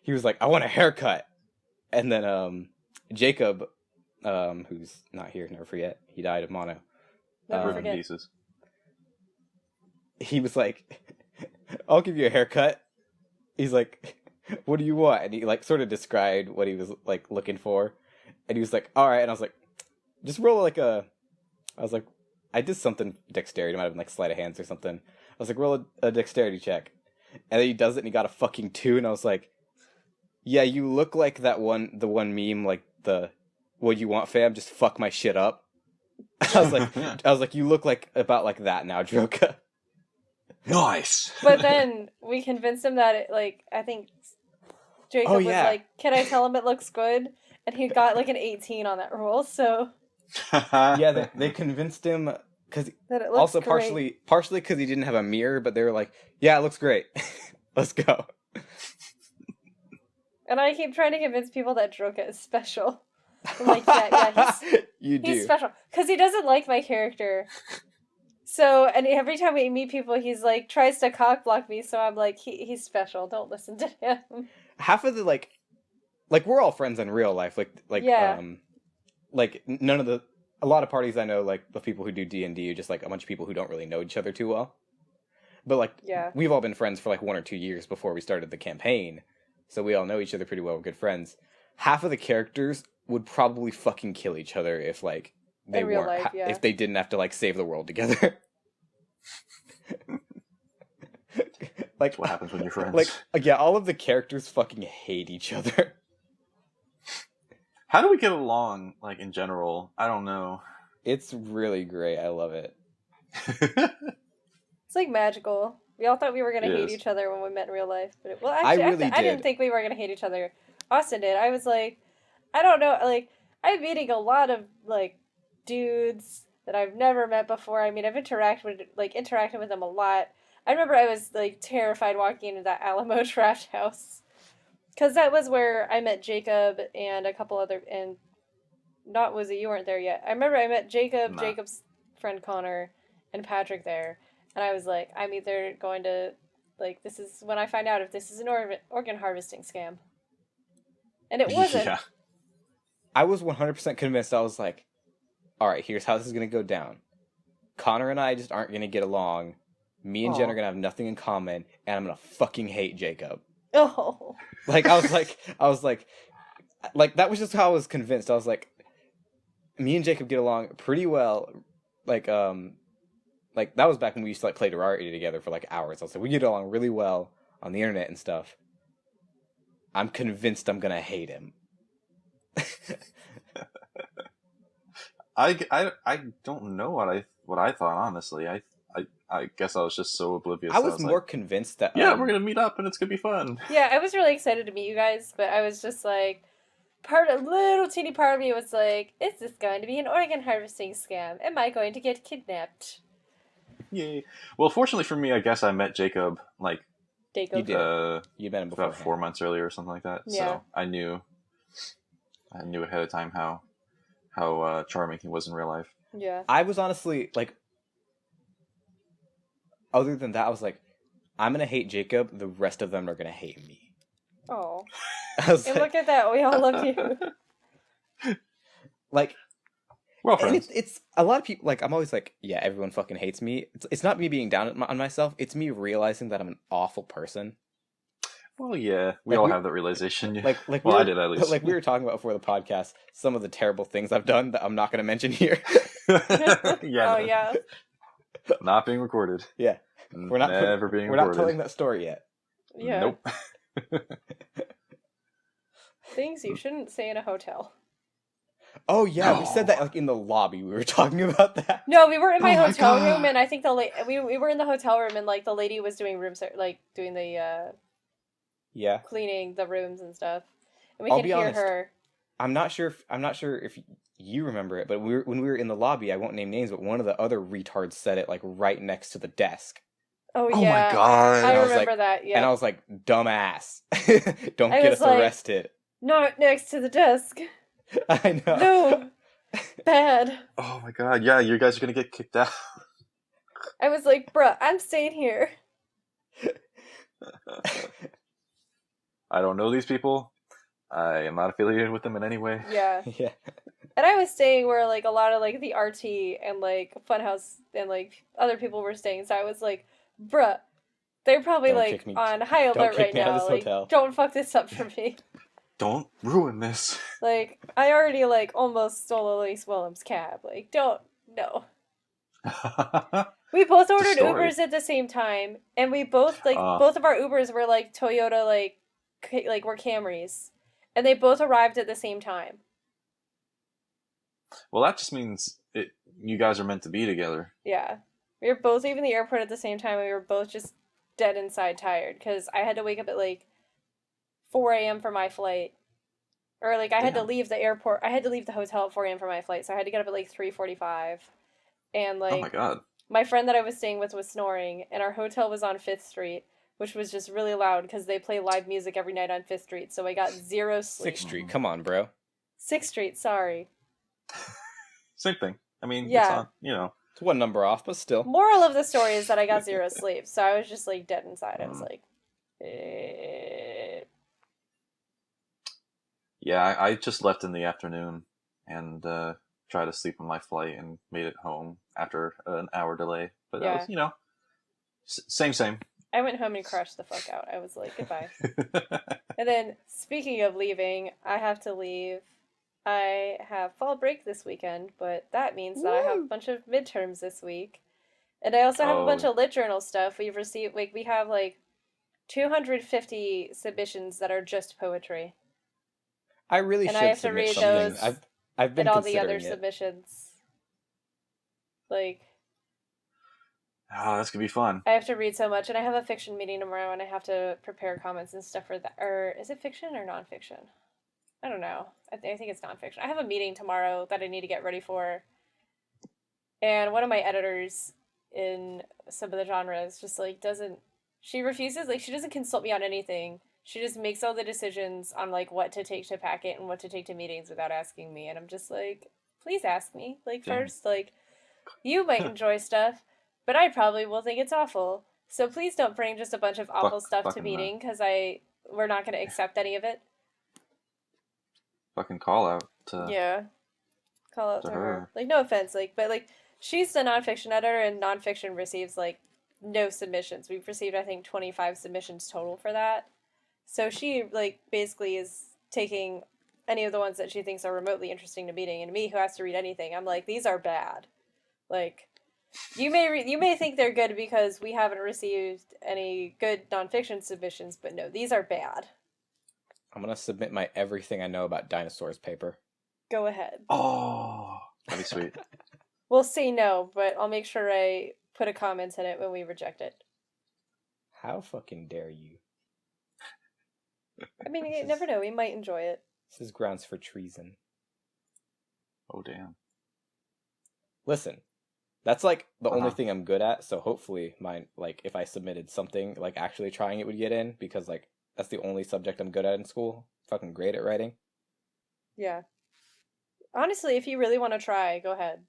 He was like, "I want a haircut," and then Jacob, who's not here, never forget, he died of mono. Never forget. Pieces. He was like, "I'll give you a haircut." He's like, "What do you want?" And he like sort of described what he was like looking for, and he was like, "All right," and I was like. Just roll like I was like, I did something dexterity, it might have been like sleight of hands or something. I was like, roll a dexterity check. And then he does it and he got a fucking 2, and I was like, yeah, you look like the one meme, like the, what you want fam, just fuck my shit up. I was like, you look like, about like that now, Droka. Nice! But then we convinced him that I think Jacob was like, can I tell him it looks good? And he got like an 18 on that roll, so... Yeah, they convinced him because also great. partially because he didn't have a mirror, but they were like, "Yeah, it looks great, let's go." And I keep trying to convince people that Droga is special. I'm like, yeah, he's special because he doesn't like my character. So, and every time we meet people, he's like tries to cock block me. So I'm like, he's special. Don't listen to him. Half of the like we're all friends in real life, like a lot of parties I know, like the people who do D&D are just like a bunch of people who don't really know each other too well. But like, we've all been friends for like 1 or 2 years before we started the campaign, so we all know each other pretty well. We're good friends. Half of the characters would probably fucking kill each other if like they weren't, if they didn't have to like save the world together. Like what happens when you're friends? Like yeah, all of the characters fucking hate each other. How do we get along, like, in general? I don't know. It's really great. I love it. It's, like, magical. We all thought we were going to hate each other when we met in real life. But I didn't think we were going to hate each other. Austin did. I was like, I don't know. Like, I'm meeting a lot of, like, dudes that I've never met before. I mean, I've interacted with them a lot. I remember I was, like, terrified walking into that Alamo Draft House. Because that was where I met Jacob and a couple other, and not Woozy, you weren't there yet. I remember I met Jacob, friend Connor and Patrick there, and I was like, I'm either going to, like, this is when I find out if this is an organ harvesting scam. And it wasn't. Yeah. I was 100% convinced. I was like, all right, here's how this is going to go down. Connor and I just aren't going to get along. Me and Jen are going to have nothing in common, and I'm going to fucking hate Jacob. Oh. Like, I was like, that was just how I was convinced. I was like, me and Jacob get along pretty well. Like, that was back when we used to, like, play Terraria together for, like, hours. I was like, we get along really well on the internet and stuff. I'm convinced I'm going to hate him. I don't know what I thought, honestly. I guess I was just so oblivious. I was more convinced that we're gonna meet up and it's gonna be fun. Yeah, I was really excited to meet you guys, but I was just like, a little teeny part of me was like, is this going to be an organ harvesting scam? Am I going to get kidnapped? Yay! Well, fortunately for me, I guess I met Jacob you met him before about 4 months earlier or something like that. Yeah. So I knew ahead of time how charming he was in real life. Yeah. I was honestly, like, other than that, I was like, I'm going to hate Jacob, the rest of them are going to hate me. Oh. And like, look at that, we all love you. Like, well, friends. It's a lot of people, like, I'm always like, yeah, everyone fucking hates me. It's not me being down on myself, it's me realizing that I'm an awful person. Well, yeah, we all have that realization. Well, I did at least. Like we were talking about before the podcast, some of the terrible things I've done that I'm not going to mention here. Yeah. Oh, yeah. Not being recorded. Yeah. We're not telling that story yet. Yeah. Nope. Things you shouldn't say in a hotel. Oh, yeah, we said that, like, in the lobby. We were talking about that. No, we were in my hotel room, and I think we were in the hotel room, and, like, the lady was doing doing the, cleaning the rooms and stuff. And we could hear her. I'm not sure if you remember it, but when we were in the lobby, I won't name names, but one of the other retards said it, like, right next to the desk. Oh, yeah. Oh, my God. I remember that, yeah. And I was like, dumbass. Don't get us arrested. Not next to the desk. I know. No. Bad. Oh, my God. Yeah, you guys are going to get kicked out. I was like, bruh, I'm staying here. I don't know these people. I am not affiliated with them in any way. Yeah. Yeah. And I was staying where, like, a lot of, like, the RT and, like, Funhouse and, like, other people were staying. So I was like, bruh, they're probably, like, on high alert right now. Like, don't fuck this up for me. Don't ruin this. Like, I already, like, almost stole Elise Williams' cab. Like, no. We both ordered Ubers at the same time. And we both, like, both of our Ubers were, like, Toyota, like were Camrys. And they both arrived at the same time. Well, that just means you guys are meant to be together. Yeah. We were both leaving the airport at the same time, and we were both just dead inside tired, because I had to wake up at, like, 4 a.m. for my flight. Or, like, I had to leave the airport. I had to leave the hotel at 4 a.m. for my flight, so I had to get up at, like, 3:45. And, like, oh my God. My friend that I was staying with was snoring, and our hotel was on 5th Street, which was just really loud, because they play live music every night on 5th Street, so I got zero sleep. 6th Street, come on, bro. 6th Street, sorry. Same thing. I mean, yeah. It's it's one number off, but still. Moral of the story is that I got zero sleep, so I was just, like, dead inside. I was like, Yeah, I just left in the afternoon and tried to sleep on my flight and made it home after an hour delay. But that was, same. I went home and crashed the fuck out. I was like, goodbye. And then, speaking of leaving, I have to leave. I have fall break this weekend, but that means that I have a bunch of midterms this week. And I also have a bunch of lit journal stuff. We've received, like, we have, like, 250 submissions that are just poetry. I really should submit something. And I have to read those I've been and all the other it. submissions. Like... Oh, that's gonna be fun. I have to read so much, and I have a fiction meeting tomorrow, and I have to prepare comments and stuff for that. Or is it fiction or nonfiction? I don't know. I think it's nonfiction. I have a meeting tomorrow that I need to get ready for. And one of my editors in some of the genres just, like, she refuses, like, she doesn't consult me on anything. She just makes all the decisions on, like, what to take to packet and what to take to meetings without asking me. And I'm just like, please ask me. Like, first, like, You might enjoy stuff, but I probably will think it's awful. So please don't bring just a bunch of awful stuff to meeting, because we're not going to accept any of it. Fucking call out yeah. Call out to to her. her. Like, no offense, like, but like, she's the nonfiction editor, and nonfiction receives like no submissions. We've received, I think, 25 submissions total for that. So she like basically is taking any of the ones that she thinks are remotely interesting to meeting, and me, who has to read anything, I'm like, these are bad. Like, you may think they're good because we haven't received any good nonfiction submissions, but no, these are bad. I'm gonna submit my everything I know about dinosaurs paper. Go ahead. Oh, that'd be sweet. We'll say no, but I'll make sure I put a comment in it when we reject it. How fucking dare you? I mean, you never know. We might enjoy it. This is grounds for treason. Oh, damn. Listen, that's like the only thing I'm good at, so hopefully mine, like, if I submitted something, like, actually trying it would get in, because, like, that's the only subject I'm good at in school. Fucking great at writing. Yeah. Honestly, if you really want to try, go ahead.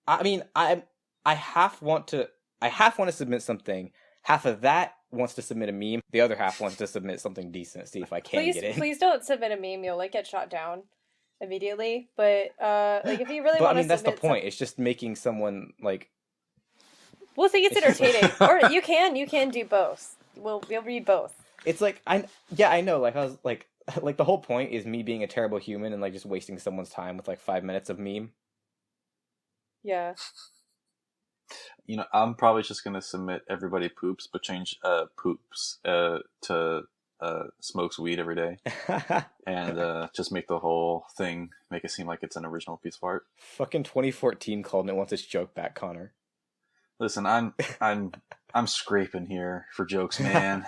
I mean, I half want to submit something. Half of that wants to submit a meme. The other half wants to submit something decent. See if I can get in. Please don't submit a meme. You'll like get shot down immediately. But like if you really want to, I mean, that's the point. It's just making someone like. We'll think it's entertaining, or you can do both. We'll read both. It's like I know. Like I was like the whole point is me being a terrible human and like just wasting someone's time with like 5 minutes of meme. Yeah. You know, I'm probably just gonna submit everybody poops, but change poops to smokes weed every day, and just make the whole thing make it seem like it's an original piece of art. Fucking 2014 called and it wants its joke back, Connor. Listen, I'm scraping here for jokes, man.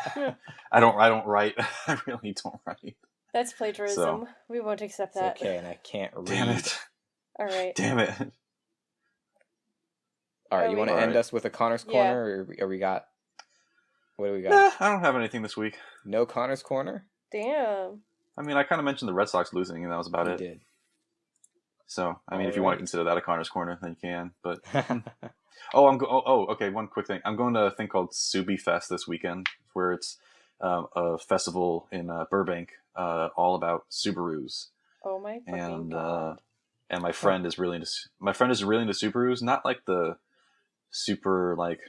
I don't write. I really don't write. That's plagiarism. So, we won't accept that. It's okay, and I can't read. Damn it. All right. Damn it. All right, you want to end us with a Connor's Corner, or we got... What do we got? Nah, I don't have anything this week. No Connor's Corner? Damn. I mean, I kind of mentioned the Red Sox losing, and that was about it. You did. So, I mean, if you want to consider that a Connor's Corner, then you can, but... okay, one quick thing. I'm going to a thing called Subi Fest this weekend, where it's a festival in Burbank, all about Subarus. Oh my fucking God. And my friend is really into Subarus, not like the super like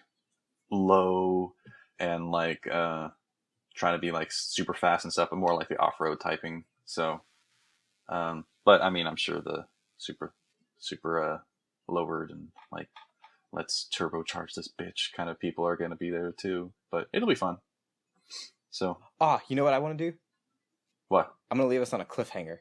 low and like trying to be like super fast and stuff, but more like the off-road typing. So but I mean, I'm sure the super lowered and like let's turbocharge this bitch kind of people are going to be there too, but it'll be fun. So you know what I want to do? What? I'm going to leave us on a cliffhanger.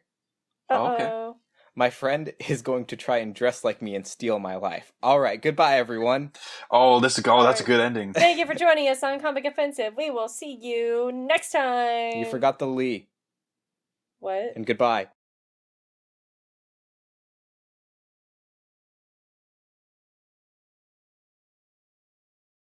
Uh-oh. Okay. My friend is going to try and dress like me and steal my life. All right, goodbye, everyone. That's a good ending. Thank you for joining us on Comic Offensive. We will see you next time. You forgot the Lee. What? And goodbye.